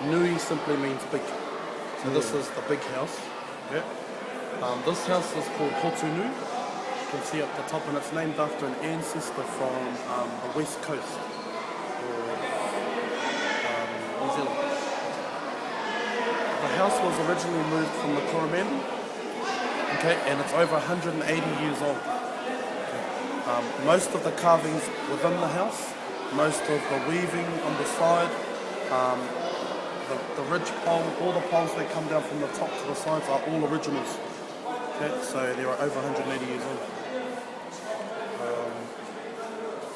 Nui simply means big. So this is the big house. Yeah. This house is called Hotu Nui. You can see up the top, and it's named after an ancestor from the west coast of New Zealand. The house was originally moved from the Coromandel, okay, and it's over 180 years old. Most of the carvings within the house, most of the weaving on the side, the ridge pole, all the poles that come down from the top to the sides are all originals. Okay, so they are over 180 years old.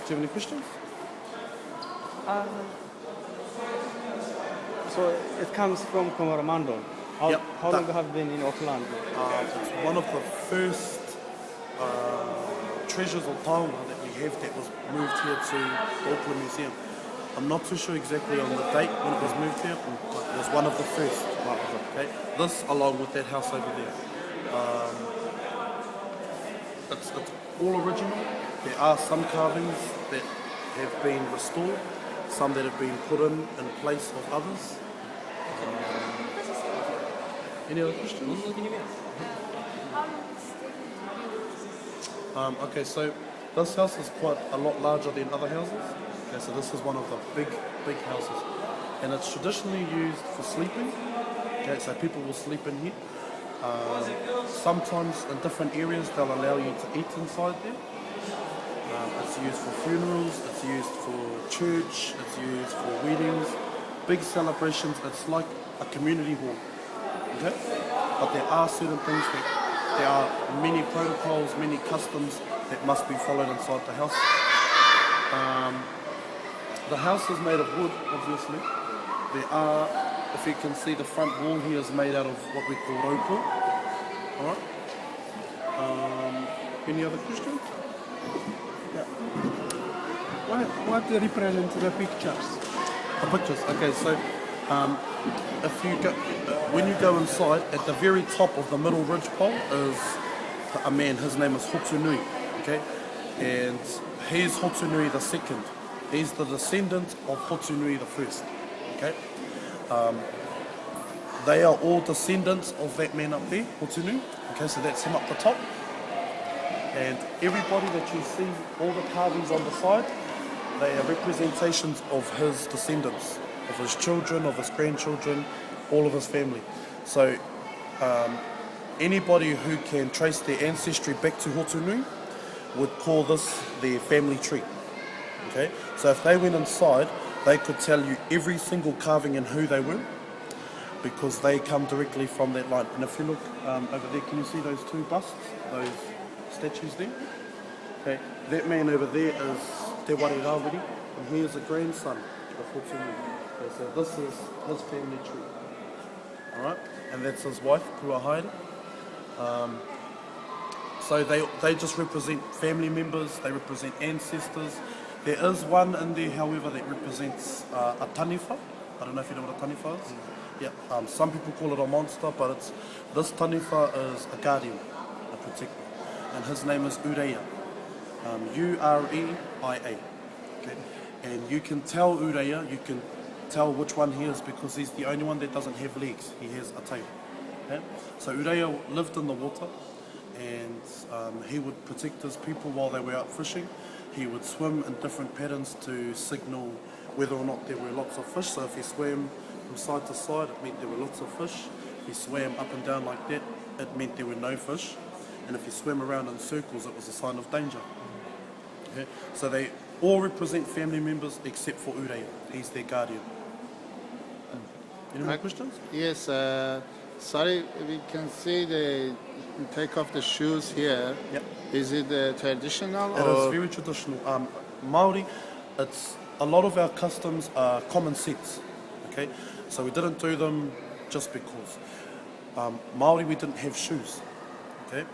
Do you have any questions? So it comes from Coromandel. Yep, How long have you been in Auckland? It's one of the first treasures of taonga that we have that was moved here to the Auckland Museum. I'm not too sure exactly on the date when it was moved here, but it was one of the first. Okay, this along with that house over there. It's all original. There are some carvings that have been restored, some that have been put in place of others. Any other questions? Okay, so this house is quite a lot larger than other houses. Okay, so this is one of the big houses, and it's traditionally used for sleeping. Okay, so people will sleep in here. Sometimes in different areas they'll allow you to eat inside there. It's used for funerals, it's used for church, it's used for weddings, big celebrations. It's like a community hall. Okay? But there are certain things that there are many protocols, many customs that must be followed inside the house. The house is made of wood, obviously. There are, if you can see, the front wall here is made out of what we call raupo. Alright? Any other questions? Yeah. What represent the pictures? The pictures. Okay, so if you go, when you go inside, at the very top of the middle ridge pole is a man. His name is Hotu Nui. Okay, and he's Hotu Nui the second. He's the descendant of Hotu Nui the first. Okay, they are all descendants of that man up there, Hotu Nui. Okay, so that's him up the top. And everybody that you see, all the carvings on the side, they are representations of his descendants, of his children, of his grandchildren, all of his family. So anybody who can trace their ancestry back to Hotu Nui would call this their family tree. Okay? So if they went inside, they could tell you every single carving and who they were, because they come directly from that line. And if you look over there, can you see those two busts, those statues there? Okay, that man over there is Te Wari Rawiri, and he is a grandson of Hotu Nui. Okay, so this is his family tree. Alright, and that's his wife, Kua Haere. So they just represent family members, they represent ancestors. There is one in there, however, that represents a taniwha. I don't know if you know what a taniwha is. Yeah, some people call it a monster, but this taniwha is a guardian, a protector, and his name is Ureia, Ureia. Okay, and you can tell Ureia, you can tell which one he is because he's the only one that doesn't have legs. He has a tail. Okay? So Ureia lived in the water, and he would protect his people while they were out fishing. He would swim in different patterns to signal whether or not there were lots of fish. So if he swam from side to side, it meant there were lots of fish. If he swam up and down like that, it meant there were no fish. And if he swam around in circles, it was a sign of danger. Okay? So they all represent family members except for Ureia. He's their guardian. Any more questions? Yes, sorry, we can see the take off the shoes here. Yep. Is it traditional? It is very traditional. Māori, a lot of our customs are common sense. Okay, so we didn't do them just because. Māori, we didn't have shoes. Okay,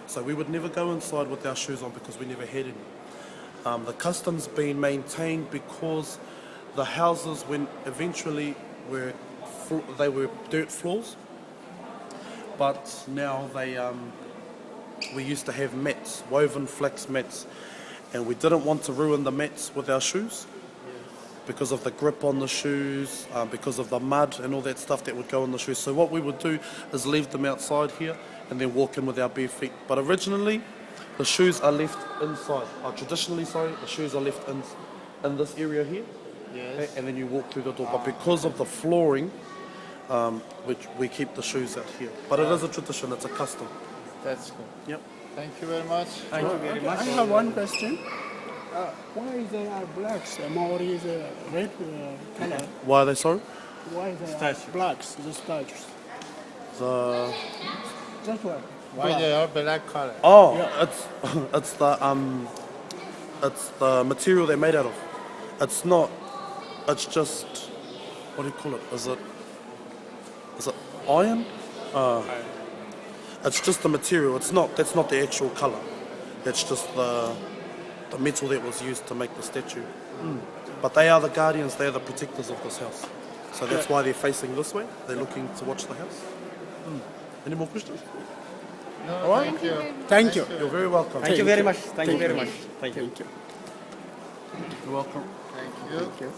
so we would never go inside with our shoes on because we never had any. The customs been maintained because the houses, when eventually they were dirt floors, but now we used to have mats, woven flax mats, and we didn't want to ruin the mats with our shoes. because of the grip on the shoes, because of the mud and all that stuff that would go on the shoes. So what we would do is leave them outside here and then walk in with our bare feet. But originally, the shoes are left inside. Traditionally, the shoes are left in this area here. Yes. And then you walk through the door. But because of the flooring, we keep the shoes out here. But it is a tradition, it's a custom. That's good. Yep. Thank you very much. Thank you very much. I have one question. Why they are blacks? Maori is a red color. Why are they sorry? Why they are Statue. blacks? The statues. The That's why. Why they are black color? it's the material they're made out of. It's not. It's just what do you call it? Is it iron? It's just the material. It's not. That's not the actual color. That's just the metal that was used to make the statue. But they are the guardians. They are the protectors of this house. So that's why they're facing this way. They're looking to watch the house. Any more questions? No, thank you. Thank you. You're very welcome. Thank you very much. Thank you very much. Thank you. You're welcome. Thank you.